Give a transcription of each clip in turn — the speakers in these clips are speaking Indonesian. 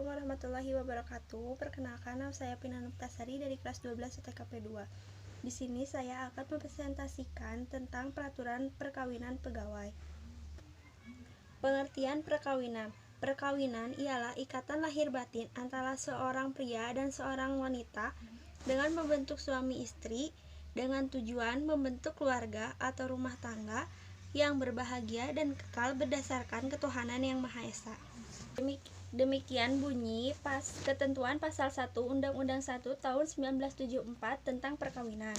Assalamualaikum warahmatullahi wabarakatuh. Perkenalkan, nama saya Pina Nuptasari dari kelas 12 TKP 2. Di sini saya akan mempresentasikan tentang peraturan perkawinan pegawai. Pengertian perkawinan. Perkawinan ialah ikatan lahir batin antara seorang pria dan seorang wanita dengan membentuk suami istri dengan tujuan membentuk keluarga atau rumah tangga yang berbahagia dan kekal berdasarkan ketuhanan yang Maha Esa. Demikian bunyi ketentuan pasal 1 Undang-Undang 1 tahun 1974 tentang perkawinan.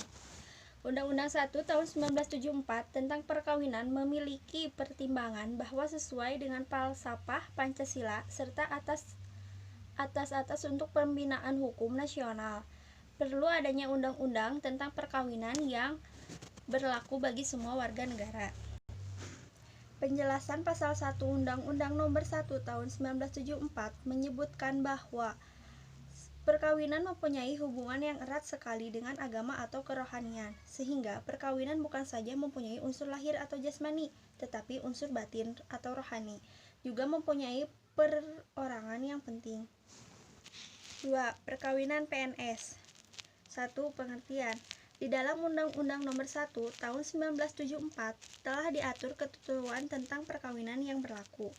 Undang-Undang 1 tahun 1974 tentang perkawinan memiliki pertimbangan bahwa sesuai dengan falsafah Pancasila serta atas untuk pembinaan hukum nasional, perlu adanya undang-undang tentang perkawinan yang berlaku bagi semua warga negara. Penjelasan pasal 1 Undang-Undang Nomor 1 Tahun 1974 menyebutkan bahwa perkawinan mempunyai hubungan yang erat sekali dengan agama atau kerohanian, sehingga perkawinan bukan saja mempunyai unsur lahir atau jasmani, tetapi unsur batin atau rohani, juga mempunyai perorangan yang penting. 2. Perkawinan PNS. 1. Pengertian. Di dalam Undang-Undang Nomor 1 Tahun 1974 telah diatur ketentuan tentang perkawinan yang berlaku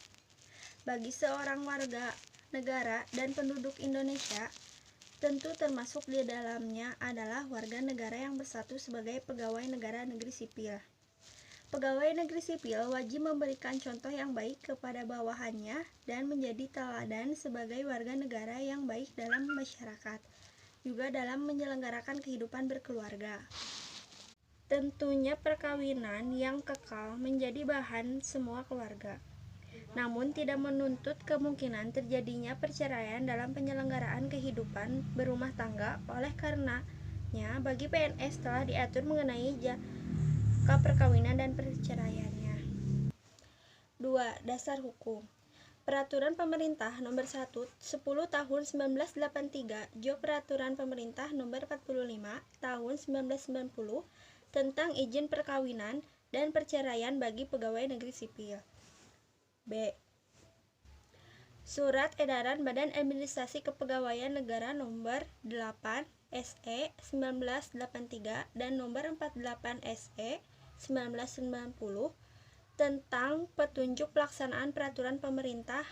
bagi seorang warga negara dan penduduk Indonesia. Tentu termasuk di dalamnya adalah warga negara yang berstatus sebagai pegawai negara negeri sipil. Pegawai negeri sipil wajib memberikan contoh yang baik kepada bawahannya dan menjadi teladan sebagai warga negara yang baik dalam masyarakat, juga dalam menyelenggarakan kehidupan berkeluarga. Tentunya perkawinan yang kekal menjadi bahan semua keluarga, namun tidak menuntut kemungkinan terjadinya perceraian dalam penyelenggaraan kehidupan berumah tangga. Oleh karenanya, bagi PNS telah diatur mengenai jangka perkawinan dan perceraiannya. 2. Dasar hukum. Peraturan Pemerintah Nomor 1 10 Tahun 1983 Jo Peraturan Pemerintah Nomor 45 Tahun 1990 tentang izin perkawinan dan perceraian bagi pegawai negeri sipil. B. Surat Edaran Badan Administrasi Kepegawaian Negara Nomor 8 SE 1983 dan Nomor 48 SE 1990 tentang petunjuk pelaksanaan Peraturan Pemerintah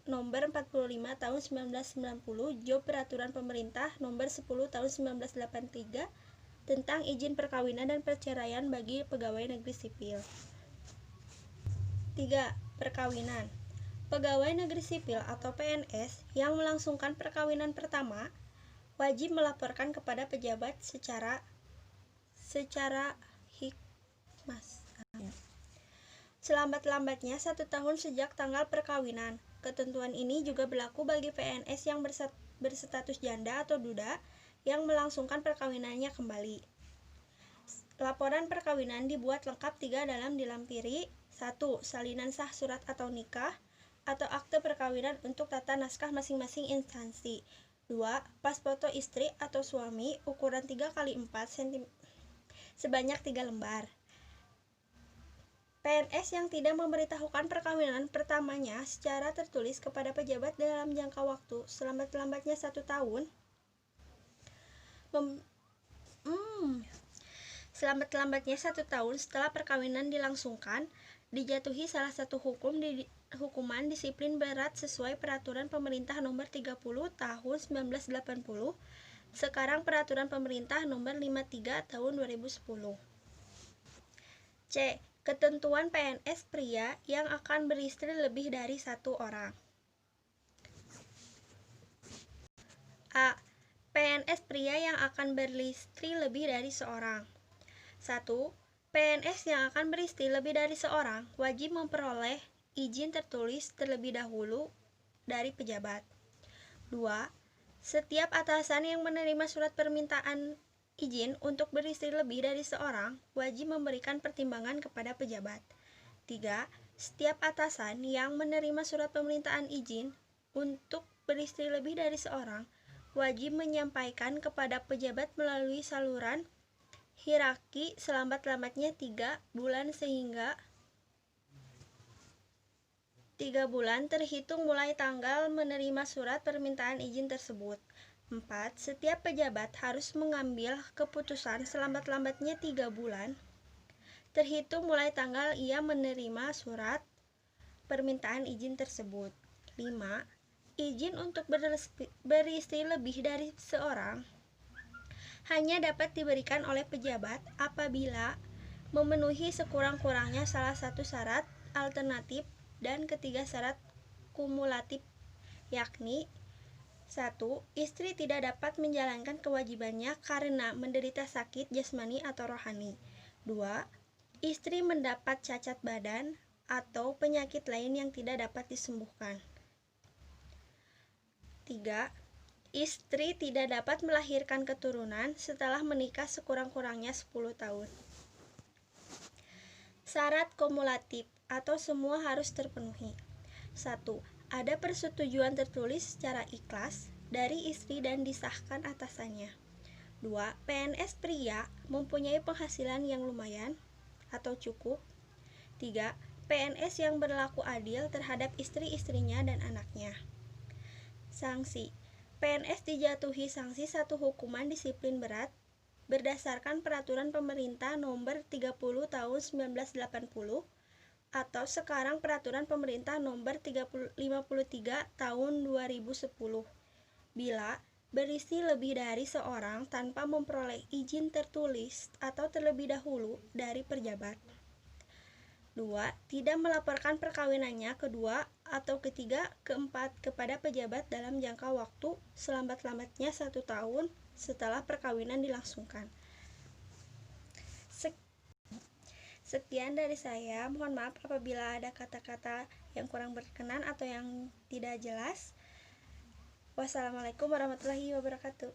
Nomor 45 Tahun 1990 Jo Peraturan Pemerintah Nomor 10 Tahun 1983 tentang izin perkawinan dan perceraian bagi pegawai negeri sipil. 3. Perkawinan. Pegawai negeri sipil atau PNS yang melangsungkan perkawinan pertama wajib melaporkan kepada pejabat secara hikmas selambat-lambatnya 1 tahun sejak tanggal perkawinan. Ketentuan ini juga berlaku bagi PNS yang berstatus janda atau duda yang melangsungkan perkawinannya kembali. Laporan perkawinan dibuat lengkap 3 dalam dilampiri. 1. Salinan sah surat atau nikah atau akte perkawinan untuk tata naskah masing-masing instansi. 2. Pas foto istri atau suami ukuran 3x4 cm sebanyak 3 lembar. PNS yang tidak memberitahukan perkawinan pertamanya secara tertulis kepada pejabat dalam jangka waktu selambat-lambatnya 1 tahun setelah perkawinan dilangsungkan, dijatuhi salah satu hukuman disiplin berat sesuai Peraturan Pemerintah Nomor 30 Tahun 1980, sekarang Peraturan Pemerintah Nomor 53 Tahun 2010. C. Ketentuan PNS pria yang akan beristri lebih dari 1 orang. A. PNS pria yang akan beristri lebih dari seorang. 1. PNS yang akan beristri lebih dari seorang wajib memperoleh izin tertulis terlebih dahulu dari pejabat. 2. Setiap atasan yang menerima surat permintaan izin untuk beristri lebih dari seorang wajib memberikan pertimbangan kepada pejabat. 3. Setiap atasan yang menerima surat permintaan izin untuk beristri lebih dari seorang wajib menyampaikan kepada pejabat melalui saluran hierarki selambat-lambatnya 3 bulan sehingga 3 bulan terhitung mulai tanggal menerima surat permintaan izin tersebut. 4. Setiap pejabat harus mengambil keputusan selambat-lambatnya 3 bulan terhitung mulai tanggal ia menerima surat permintaan izin tersebut. 5. Izin untuk beristri lebih dari seorang hanya dapat diberikan oleh pejabat apabila memenuhi sekurang-kurangnya salah satu syarat alternatif dan ketiga syarat kumulatif, yakni 1. Istri tidak dapat menjalankan kewajibannya karena menderita sakit jasmani atau rohani. 2. Istri mendapat cacat badan atau penyakit lain yang tidak dapat disembuhkan. 3. Istri tidak dapat melahirkan keturunan setelah menikah sekurang-kurangnya 10 tahun. Syarat kumulatif atau semua harus terpenuhi. 1. Ada persetujuan tertulis secara ikhlas dari istri dan disahkan atasannya. 2. PNS pria mempunyai penghasilan yang lumayan atau cukup. 3. PNS yang berlaku adil terhadap istri-istrinya dan anaknya. Sanksi. PNS dijatuhi sanksi 1 hukuman disiplin berat berdasarkan Peraturan Pemerintah Nomor 30 Tahun 1980 atau sekarang Peraturan Pemerintah Nomor 53 Tahun 2010 bila beristri lebih dari seorang tanpa memperoleh izin tertulis atau terlebih dahulu dari pejabat. 2. Tidak melaporkan perkawinannya kedua atau ketiga, keempat kepada pejabat dalam jangka waktu selambat-lambatnya 1 tahun setelah perkawinan dilangsungkan. Sekian dari saya, mohon maaf apabila ada kata-kata yang kurang berkenan atau yang tidak jelas. Wassalamualaikum warahmatullahi wabarakatuh.